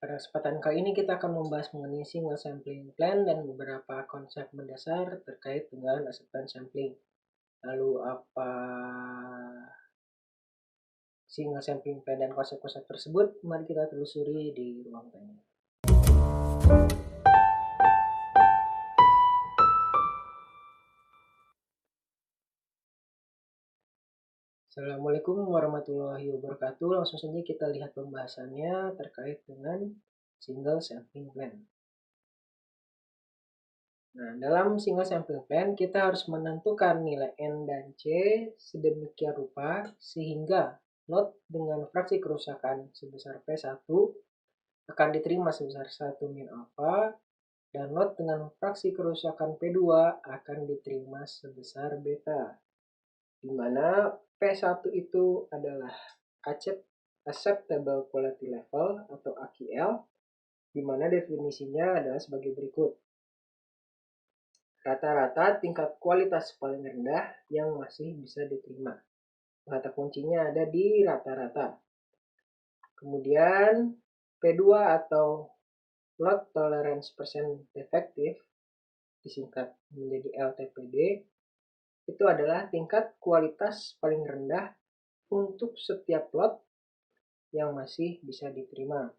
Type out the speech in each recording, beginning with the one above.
Pada kesempatan kali ini kita akan membahas mengenai single sampling plan dan beberapa konsep mendasar terkait dengan acceptance sampling. Lalu apa single sampling plan dan konsep-konsep tersebut? Mari kita telusuri di ruang tanya. Assalamualaikum warahmatullahi wabarakatuh. Langsung saja kita lihat pembahasannya terkait dengan single sampling plan. Nah, dalam single sampling plan kita harus menentukan nilai N dan C sedemikian rupa sehingga lot dengan fraksi kerusakan sebesar P1 akan diterima sebesar 1 min alfa dan lot dengan fraksi kerusakan P2 akan diterima sebesar beta. Di mana P1 itu adalah acceptable quality level atau AQL, di mana definisinya adalah sebagai berikut. Rata-rata tingkat kualitas paling rendah yang masih bisa diterima. Kata kuncinya ada di rata-rata. Kemudian P2 atau lot tolerance percent defective disingkat menjadi LTPD itu adalah tingkat kualitas paling rendah untuk setiap lot yang masih bisa diterima.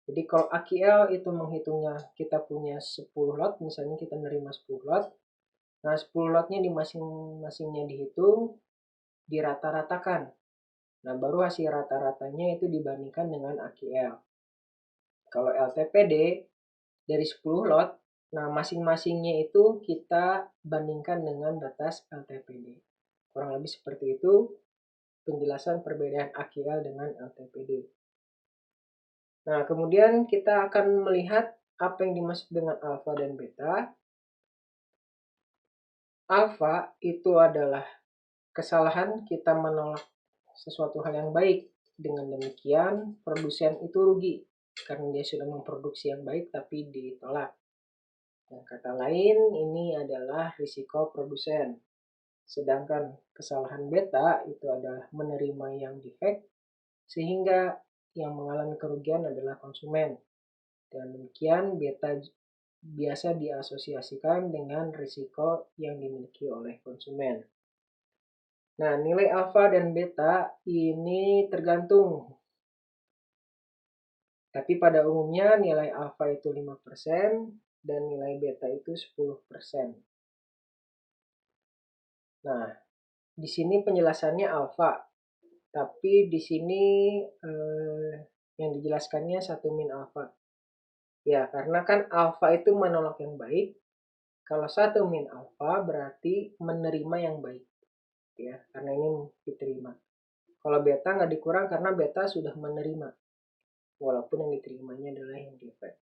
Jadi kalau AQL itu menghitungnya kita punya 10 lot, misalnya kita nerima 10 lot. Nah, 10 lotnya di masing-masingnya dihitung, dirata-ratakan. Nah, baru hasil rata-ratanya itu dibandingkan dengan AQL. Kalau LTPD dari 10 lot, nah masing-masingnya itu kita bandingkan dengan batas LTPD. Kurang lebih seperti itu penjelasan perbedaan AQL dengan LTPD. Nah, kemudian kita akan melihat apa yang dimaksud dengan alfa dan beta. Alfa itu adalah kesalahan kita menolak sesuatu hal yang baik. Dengan demikian, produsen itu rugi karena dia sudah memproduksi yang baik tapi ditolak. Dengan kata lain, ini adalah risiko produsen. Sedangkan kesalahan beta itu adalah menerima yang defect, sehingga yang mengalami kerugian adalah konsumen. Dan demikian, beta biasa diasosiasikan dengan risiko yang dimiliki oleh konsumen. Nah, nilai alfa dan beta ini tergantung. Tapi pada umumnya nilai alfa itu 5% dan nilai beta itu 10%. Nah, di sini penjelasannya alfa. Tapi di sini yang dijelaskannya 1 min alfa. Ya, karena kan alfa itu menolak yang baik. Kalau 1 min alfa berarti menerima yang baik. Ya, karena ini diterima. Kalau beta nggak dikurang karena beta sudah menerima. Walaupun yang diterimanya adalah yang defect.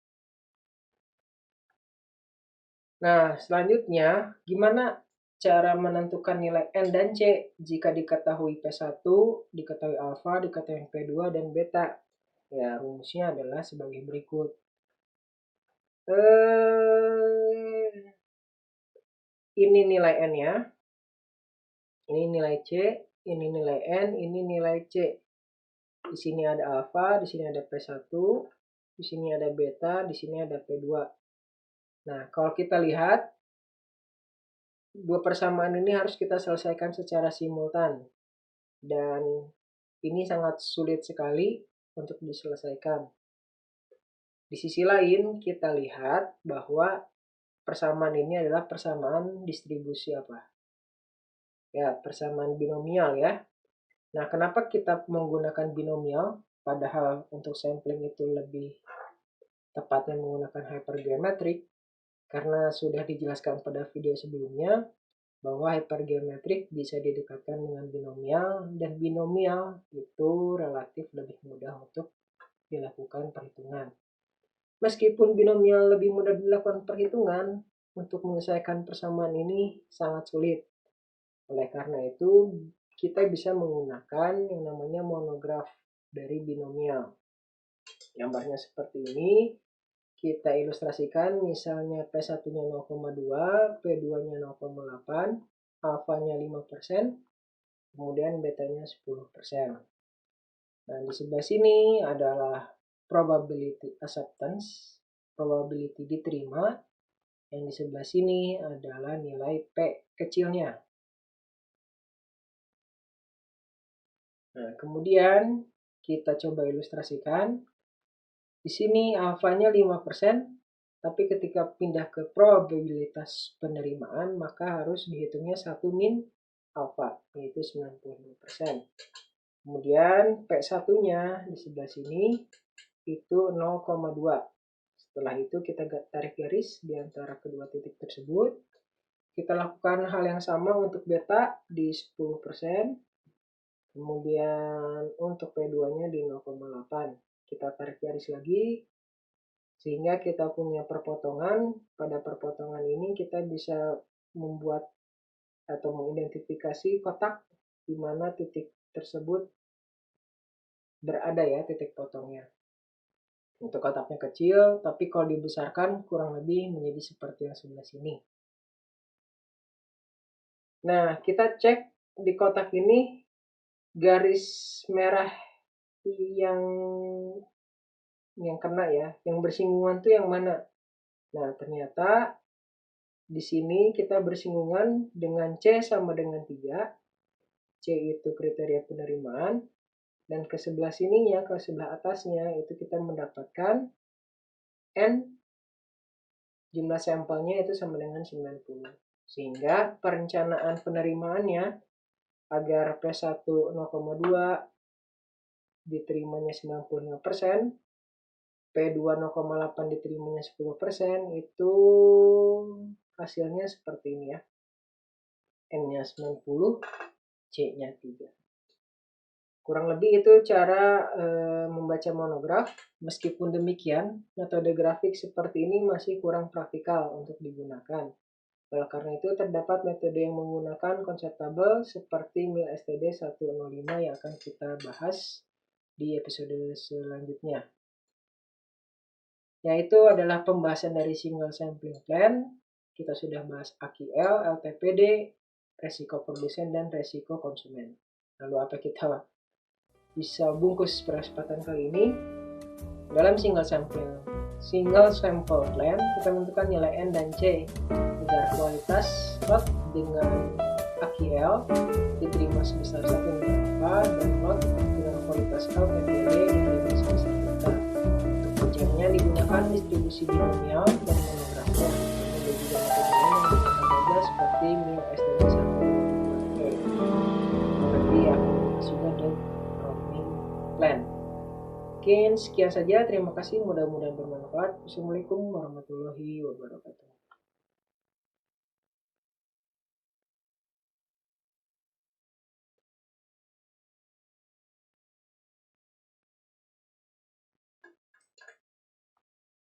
Nah, selanjutnya gimana cara menentukan nilai N dan C jika diketahui P1, diketahui alfa, diketahui P2 dan beta? Ya, rumusnya adalah sebagai berikut. Ini nilai N-nya, ini nilai C, ini nilai N, ini nilai C. Di sini ada alfa, di sini ada P1, di sini ada beta, di sini ada P2. Nah, kalau kita lihat, dua persamaan ini harus kita selesaikan secara simultan. Dan ini sangat sulit sekali untuk diselesaikan. Di sisi lain, kita lihat bahwa persamaan ini adalah persamaan distribusi apa? Ya, persamaan binomial ya. Nah, kenapa kita menggunakan binomial? Padahal untuk sampling itu lebih tepatnya menggunakan hypergeometric. Karena sudah dijelaskan pada video sebelumnya bahwa hypergeometric bisa didekatkan dengan binomial dan binomial itu relatif lebih mudah untuk dilakukan perhitungan. Meskipun binomial lebih mudah dilakukan perhitungan, untuk menyelesaikan persamaan ini sangat sulit. Oleh karena itu, kita bisa menggunakan yang namanya monograf dari binomial. Gambarnya seperti ini. Kita ilustrasikan misalnya P1-nya 0,2, P2-nya 0,8, alfanya 5%, kemudian betanya 10%. Nah, di sebelah sini adalah probability acceptance, probability diterima. Yang di sebelah sini adalah nilai P kecilnya. Nah, kemudian kita coba ilustrasikan. Di sini alfanya 5%, tapi ketika pindah ke probabilitas penerimaan, maka harus dihitungnya 1 min alfa, yaitu 95%. Kemudian P1-nya di sebelah sini itu 0,2. Setelah itu kita tarik garis di antara kedua titik tersebut. Kita lakukan hal yang sama untuk beta di 10%. Kemudian untuk P2-nya di 0,8. Kita tarik garis lagi, sehingga kita punya perpotongan. Pada perpotongan ini kita bisa membuat atau mengidentifikasi kotak di mana titik tersebut berada ya, titik potongnya. Untuk kotaknya kecil, tapi kalau dibesarkan kurang lebih menjadi seperti yang sebelah sini. Nah, kita cek di kotak ini garis merah yang kena ya, yang bersinggungan tuh yang mana? Nah, ternyata di sini kita bersinggungan dengan C sama dengan 3. C itu kriteria penerimaan. Dan ke sebelah sininya, ke sebelah atasnya, itu kita mendapatkan N jumlah sampelnya itu sama dengan 90. Sehingga perencanaan penerimaannya agar P1 0,2 diterimanya 95%, P2 0,8 diterimanya 10%, itu hasilnya seperti ini ya. N-nya 90, C-nya 3. Kurang lebih itu cara membaca monograf. Meskipun demikian, metode grafik seperti ini masih kurang praktikal untuk digunakan. Oleh karena itu, terdapat metode yang menggunakan konsep tabel seperti MIL-STD 105 yang akan kita bahas di episode selanjutnya. Yaitu adalah pembahasan dari single sampling plan. Kita sudah bahas AQL, LTPD, resiko produsen, dan resiko konsumen. Lalu apa kita bisa bungkus pada kesempatan kali ini? Dalam single sample plan, kita menentukan nilai N dan C agar kualitas lot dengan AQL diterima sebesar 1 min alfa dan lot dengan kualitas LTPD diterima sebesar beta. Untuk ujiannya digunakan distribusi binomial dan monografnya. Kemudian juga metode yang digunakan saja seperti MIL-STD 105. Berarti sudah ada roaming plan. Mungkin sekian saja, terima kasih, mudah-mudahan bermanfaat. Assalamualaikum warahmatullahi wabarakatuh.